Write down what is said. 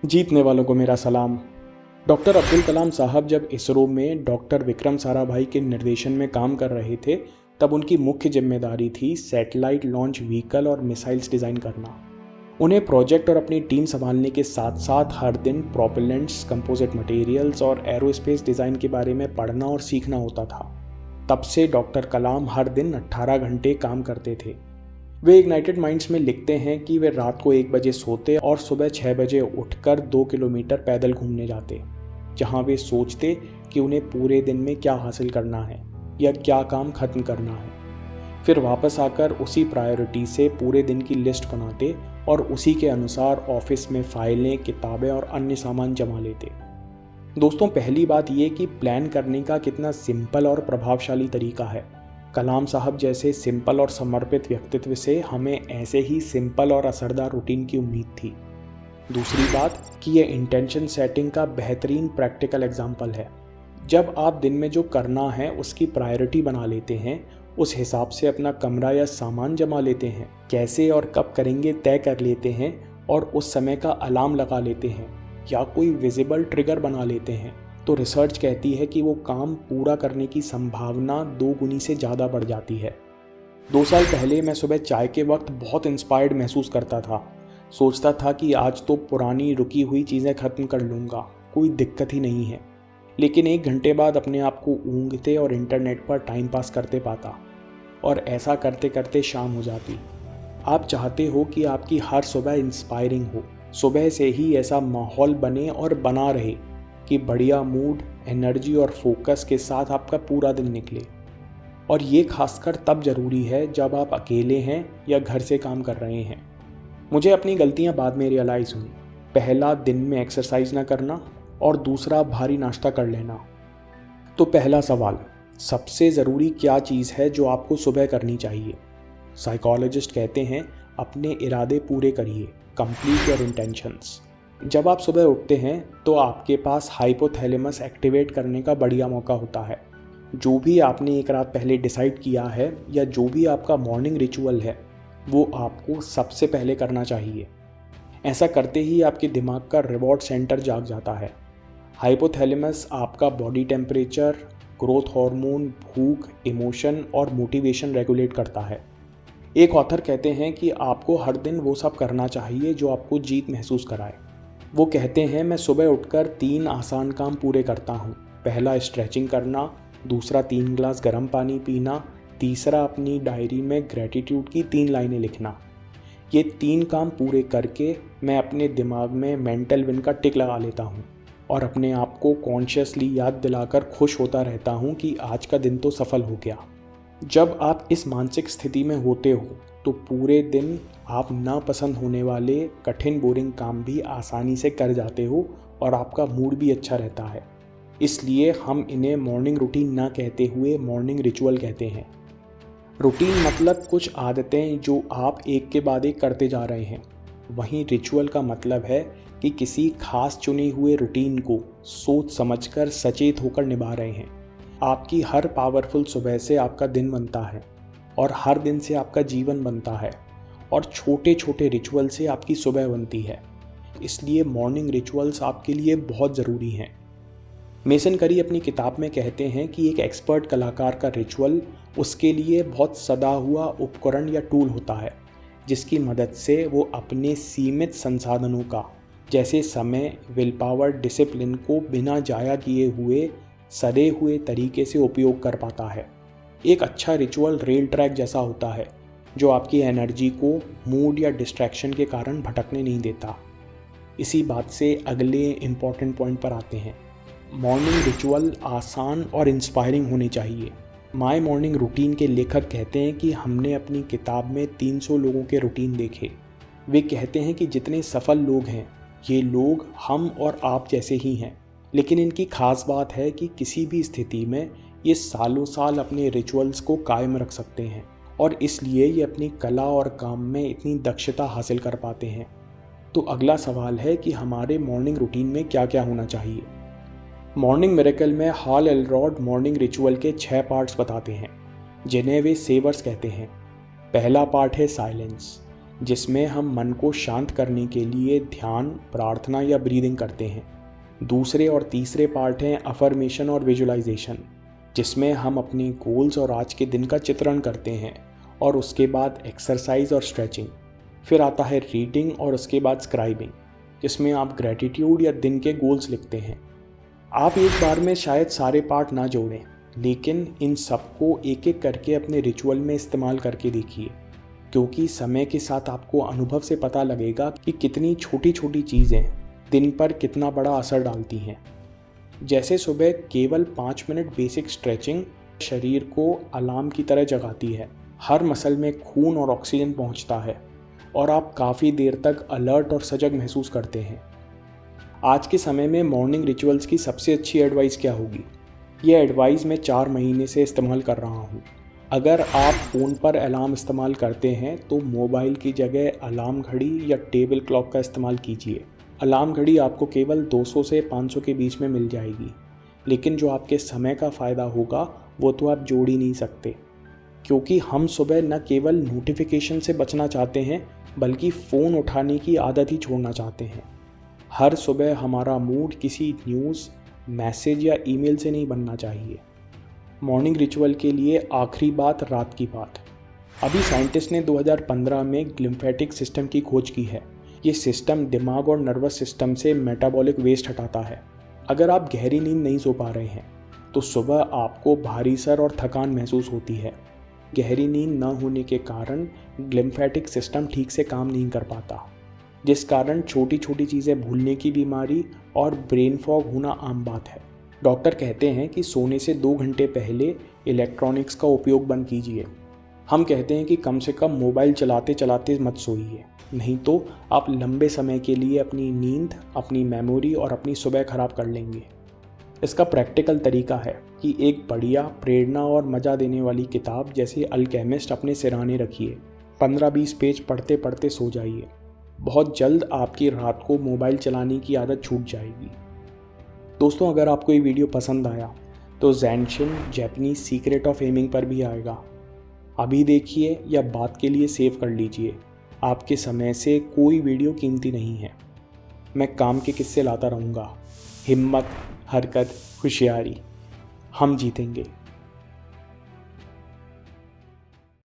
जीतने वालों को मेरा सलाम। डॉक्टर अब्दुल कलाम साहब जब इसरो में डॉक्टर विक्रम साराभाई के निर्देशन में काम कर रहे थे, तब उनकी मुख्य जिम्मेदारी थी सैटेलाइट लॉन्च व्हीकल और मिसाइल्स डिज़ाइन करना। उन्हें प्रोजेक्ट और अपनी टीम संभालने के साथ साथ हर दिन प्रोपेलेंट्स, कंपोजिट मटेरियल्स और एरोस्पेस डिज़ाइन के बारे में पढ़ना और सीखना होता था। तब से डॉक्टर कलाम हर दिन 18 घंटे काम करते थे। वे इग्नाइटेड माइंड्स में लिखते हैं कि वे रात को 1 बजे सोते और सुबह 6 बजे उठकर 2 किलोमीटर पैदल घूमने जाते, जहां वे सोचते कि उन्हें पूरे दिन में क्या हासिल करना है या क्या काम खत्म करना है। फिर वापस आकर उसी प्रायोरिटी से पूरे दिन की लिस्ट बनाते और उसी के अनुसार ऑफिस में फाइलें, किताबें और अन्य सामान जमा लेते। दोस्तों, पहली बात यह कि प्लान करने का कितना सिंपल और प्रभावशाली तरीका है। कलाम साहब जैसे सिंपल और समर्पित व्यक्तित्व से हमें ऐसे ही सिंपल और असरदार रूटीन की उम्मीद थी। दूसरी बात कि यह इंटेंशन सेटिंग का बेहतरीन प्रैक्टिकल एग्जाम्पल है। जब आप दिन में जो करना है उसकी प्रायोरिटी बना लेते हैं, उस हिसाब से अपना कमरा या सामान जमा लेते हैं, कैसे और कब करेंगे तय कर लेते हैं और उस समय का अलार्म लगा लेते हैं या कोई विजिबल ट्रिगर बना लेते हैं, तो रिसर्च कहती है कि वो काम पूरा करने की संभावना 2 गुनी से ज़्यादा बढ़ जाती है। 2 साल पहले मैं सुबह चाय के वक्त बहुत इंस्पायर्ड महसूस करता था। सोचता था कि आज तो पुरानी रुकी हुई चीज़ें ख़त्म कर लूँगा, कोई दिक्कत ही नहीं है। लेकिन 1 घंटे बाद अपने आप को ऊँघते और इंटरनेट पर टाइम पास करते पाता, और ऐसा करते करते शाम हो जाती। आप चाहते हो कि आपकी हर सुबह इंस्पायरिंग हो, सुबह से ही ऐसा माहौल बने और बना रहे कि बढ़िया मूड, एनर्जी और फोकस के साथ आपका पूरा दिन निकले। और ये खासकर तब ज़रूरी है जब आप अकेले हैं या घर से काम कर रहे हैं। मुझे अपनी गलतियां बाद में रियलाइज़ हुई। पहला, दिन में एक्सरसाइज ना करना, और दूसरा, भारी नाश्ता कर लेना। तो पहला सवाल, सबसे ज़रूरी क्या चीज़ है जो आपको सुबह करनी चाहिए? साइकोलॉजिस्ट कहते हैं अपने इरादे पूरे करिए, कंप्लीट योर इंटेंशंस। जब आप सुबह उठते हैं तो आपके पास हाइपोथैलेमस एक्टिवेट करने का बढ़िया मौका होता है। जो भी आपने एक रात पहले डिसाइड किया है या जो भी आपका मॉर्निंग रिचुअल है, वो आपको सबसे पहले करना चाहिए। ऐसा करते ही आपके दिमाग का रिवॉर्ड सेंटर जाग जाता है। हाइपोथैलेमस आपका बॉडी टेम्परेचर, ग्रोथ हार्मोन, भूख, इमोशन और मोटिवेशन रेगुलेट करता है। एक ऑथर कहते हैं कि आपको हर दिन वो सब करना चाहिए जो आपको जीत महसूस कराए। वो कहते हैं, मैं सुबह उठकर 3 आसान काम पूरे करता हूँ। पहला, स्ट्रेचिंग करना, दूसरा 3 गिलास गर्म पानी पीना, तीसरा अपनी डायरी में ग्रैटिट्यूड की 3 लाइनें लिखना। ये 3 काम पूरे करके मैं अपने दिमाग में मेंटल विन का टिक लगा लेता हूँ और अपने आप को कॉन्शियसली याद दिलाकर खुश होता रहता हूँ कि आज का दिन तो सफल हो गया। जब आप इस मानसिक स्थिति में होते हो तो पूरे दिन आप नापसंद होने वाले कठिन बोरिंग काम भी आसानी से कर जाते हो और आपका मूड भी अच्छा रहता है। इसलिए हम इन्हें मॉर्निंग रूटीन ना कहते हुए मॉर्निंग रिचुअल कहते हैं। रूटीन मतलब कुछ आदतें जो आप एक के बाद एक करते जा रहे हैं। वहीं रिचुअल का मतलब है कि किसी खास चुने हुए रूटीन को सोच समझकर सचेत होकर निभा रहे हैं। आपकी हर पावरफुल सुबह से आपका दिन बनता है और हर दिन से आपका जीवन बनता है और छोटे छोटे रिचुअल से आपकी सुबह बनती है। इसलिए मॉर्निंग रिचुअल्स आपके लिए बहुत ज़रूरी हैं। मेसन करी अपनी किताब में कहते हैं कि एक एक्सपर्ट कलाकार का रिचुअल उसके लिए बहुत सदा हुआ उपकरण या टूल होता है, जिसकी मदद से वो अपने सीमित संसाधनों का, जैसे समय, विल पावर, डिसिप्लिन को बिना जाया किए हुए सदे हुए तरीके से उपयोग कर पाता है। एक अच्छा रिचुअल रेल ट्रैक जैसा होता है जो आपकी एनर्जी को मूड या डिस्ट्रैक्शन के कारण भटकने नहीं देता। इसी बात से अगले इम्पॉर्टेंट पॉइंट पर आते हैं। मॉर्निंग रिचुअल आसान और इंस्पायरिंग होने चाहिए। माय मॉर्निंग रूटीन के लेखक कहते हैं कि हमने अपनी किताब में 300 लोगों के रूटीन देखे। वे कहते हैं कि जितने सफल लोग हैं, ये लोग हम और आप जैसे ही हैं, लेकिन इनकी खास बात है कि किसी भी स्थिति में ये सालों साल अपने रिचुअल्स को कायम रख सकते हैं और इसलिए ये अपनी कला और काम में इतनी दक्षता हासिल कर पाते हैं। तो अगला सवाल है कि हमारे मॉर्निंग रूटीन में क्या क्या होना चाहिए। मॉर्निंग मिरेकल में हॉल एलरॉड मॉर्निंग रिचुअल के 6 पार्ट्स बताते हैं, जिन्हें वे सेवर्स कहते हैं। पहला पार्ट है साइलेंस। जिसमें हम मन को शांत करने के लिए ध्यान, प्रार्थना या ब्रीदिंग करते हैं। दूसरे और तीसरे पार्ट हैं अफर्मेशन और विजुअलाइजेशन, जिसमें हम अपने गोल्स और आज के दिन का चित्रण करते हैं। और उसके बाद एक्सरसाइज और स्ट्रेचिंग। फिर आता है रीडिंग और उसके बाद स्क्राइबिंग, जिसमें आप ग्रेटिट्यूड या दिन के गोल्स लिखते हैं। आप एक बार में शायद सारे पार्ट ना जोड़ें, लेकिन इन सबको एक एक करके अपने रिचुअल में इस्तेमाल करके देखिए, क्योंकि समय के साथ आपको अनुभव से पता लगेगा कि कितनी छोटी छोटी चीज़ें दिन पर कितना बड़ा असर डालती हैं। जैसे सुबह केवल 5 मिनट बेसिक स्ट्रेचिंग शरीर को अलार्म की तरह जगाती है। हर मसल में खून और ऑक्सीजन पहुंचता है और आप काफ़ी देर तक अलर्ट और सजग महसूस करते हैं। आज के समय में मॉर्निंग रिचुअल्स की सबसे अच्छी एडवाइस क्या होगी? ये एडवाइस मैं 4 महीने से इस्तेमाल कर रहा हूँ। अगर आप फ़ोन पर अलार्म इस्तेमाल करते हैं तो मोबाइल की जगह अलार्म घड़ी या टेबल क्लॉक का इस्तेमाल कीजिए। अलार्म घड़ी आपको केवल 200 से 500 के बीच में मिल जाएगी, लेकिन जो आपके समय का फ़ायदा होगा वो तो आप जोड़ ही नहीं सकते, क्योंकि हम सुबह न केवल नोटिफिकेशन से बचना चाहते हैं बल्कि फ़ोन उठाने की आदत ही छोड़ना चाहते हैं। हर सुबह हमारा मूड किसी न्यूज़, मैसेज या ईमेल से नहीं बनना चाहिए। मॉर्निंग रिचुअल के लिए आखिरी बात, रात की बात। अभी साइंटिस्ट ने 2015 में ग्लिम्फेटिक सिस्टम की खोज की है। ये सिस्टम दिमाग और नर्वस सिस्टम से मेटाबॉलिक वेस्ट हटाता है। अगर आप गहरी नींद नहीं सो पा रहे हैं तो सुबह आपको भारी सर और थकान महसूस होती है। गहरी नींद न होने के कारण ग्लिम्फेटिक सिस्टम ठीक से काम नहीं कर पाता, जिस कारण छोटी छोटी चीज़ें भूलने की बीमारी और ब्रेन फॉग होना आम बात है। डॉक्टर कहते हैं कि सोने से 2 घंटे पहले इलेक्ट्रॉनिक्स का उपयोग बंद कीजिए। हम कहते हैं कि कम से कम मोबाइल चलाते चलाते मत सोइए, नहीं तो आप लंबे समय के लिए अपनी नींद, अपनी मेमोरी और अपनी सुबह खराब कर लेंगे। इसका प्रैक्टिकल तरीका है कि एक बढ़िया, प्रेरणा और मज़ा देने वाली किताब जैसे अल्केमिस्ट अपने सिरहाने रखिए। 15-20 पेज पढ़ते पढ़ते सो जाइए। बहुत जल्द आपकी रात को मोबाइल चलाने की आदत छूट जाएगी। दोस्तों, अगर आपको ये वीडियो पसंद आया तो ज़ेनशिन जैपनीज सीक्रेट ऑफ एमिंग पर भी आएगा। अभी देखिए या बात के लिए सेव कर लीजिए। आपके समय से कोई वीडियो कीमती नहीं है। मैं काम के किस्से लाता रहूँगा। हिम्मत, हरकत, होशियारी, हम जीतेंगे।